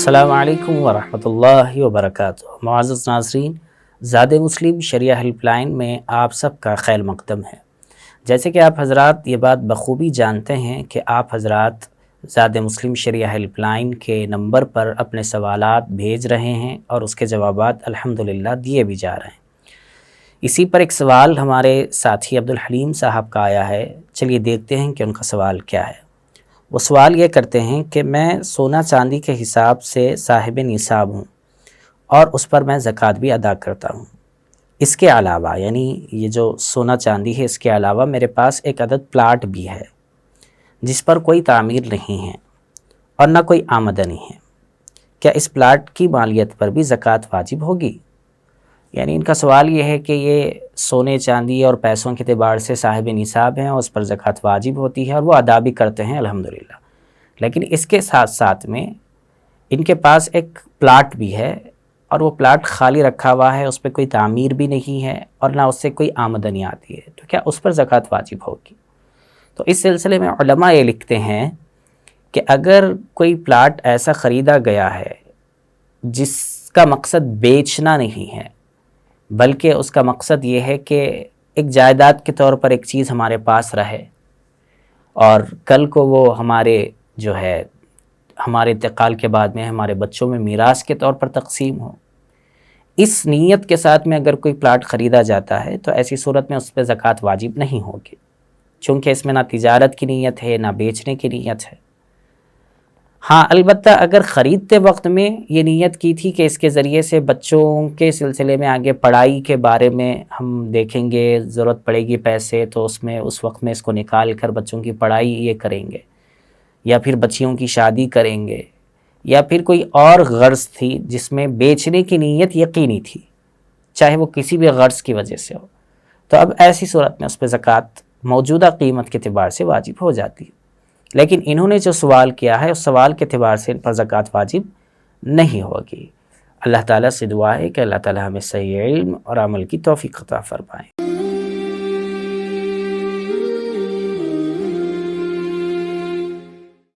السلام علیکم ورحمۃ اللہ وبرکاتہ۔ معزز ناظرین، زاد مسلم شریعہ ہیلپ لائن میں آپ سب کا خیر مقدم ہے۔ جیسے کہ آپ حضرات یہ بات بخوبی جانتے ہیں کہ آپ حضرات زاد مسلم شریعہ ہیلپ لائن کے نمبر پر اپنے سوالات بھیج رہے ہیں اور اس کے جوابات الحمدللہ دیے بھی جا رہے ہیں۔ اسی پر ایک سوال ہمارے ساتھی عبدالحلیم صاحب کا آیا ہے، چلیے دیکھتے ہیں کہ ان کا سوال کیا ہے۔ وہ سوال یہ کرتے ہیں کہ میں سونا چاندی کے حساب سے صاحب نصاب ہوں اور اس پر میں زکوٰۃ بھی ادا کرتا ہوں۔ اس کے علاوہ یعنی یہ جو سونا چاندی ہے، اس کے علاوہ میرے پاس ایک عدد پلاٹ بھی ہے جس پر کوئی تعمیر نہیں ہے اور نہ کوئی آمدنی ہے۔ کیا اس پلاٹ کی مالیت پر بھی زکوٰۃ واجب ہوگی؟ یعنی ان کا سوال یہ ہے کہ یہ سونے چاندی اور پیسوں کے اعتبار سے صاحب نصاب ہیں اور اس پر زکوٰۃ واجب ہوتی ہے اور وہ ادا بھی کرتے ہیں الحمدللہ، لیکن اس کے ساتھ ساتھ میں ان کے پاس ایک پلاٹ بھی ہے اور وہ پلاٹ خالی رکھا ہوا ہے، اس پہ کوئی تعمیر بھی نہیں ہے اور نہ اس سے کوئی آمدنی آتی ہے، تو کیا اس پر زکوٰۃ واجب ہوگی؟ تو اس سلسلے میں علماء یہ لکھتے ہیں کہ اگر کوئی پلاٹ ایسا خریدا گیا ہے جس کا مقصد بیچنا نہیں ہے بلکہ اس کا مقصد یہ ہے کہ ایک جائیداد کے طور پر ایک چیز ہمارے پاس رہے اور کل کو وہ ہمارے انتقال کے بعد میں ہمارے بچوں میں میراث کے طور پر تقسیم ہو، اس نیت کے ساتھ میں اگر کوئی پلاٹ خریدا جاتا ہے تو ایسی صورت میں اس پہ زکوٰۃ واجب نہیں ہوگی، چونکہ اس میں نہ تجارت کی نیت ہے نہ بیچنے کی نیت ہے۔ ہاں، البتہ اگر خریدتے وقت میں یہ نیت کی تھی کہ اس کے ذریعے سے بچوں کے سلسلے میں آگے پڑھائی کے بارے میں ہم دیکھیں گے، ضرورت پڑے گی پیسے تو اس وقت میں اس کو نکال کر بچوں کی پڑھائی یہ کریں گے، یا پھر بچیوں کی شادی کریں گے، یا پھر کوئی اور غرض تھی جس میں بیچنے کی نیت یقینی تھی، چاہے وہ کسی بھی غرض کی وجہ سے ہو، تو اب ایسی صورت میں اس پہ زکوٰۃ موجودہ قیمت کے اعتبار سے واجب ہو جاتی ہے۔ لیکن انہوں نے جو سوال کیا ہے اس سوال کے اعتبار سے ان پر زکوٰۃ واجب نہیں ہوگی۔ اللہ تعالیٰ سے دعا ہے کہ اللہ تعالیٰ ہمیں صحیح علم اور عمل کی توفیق عطا فرمائے۔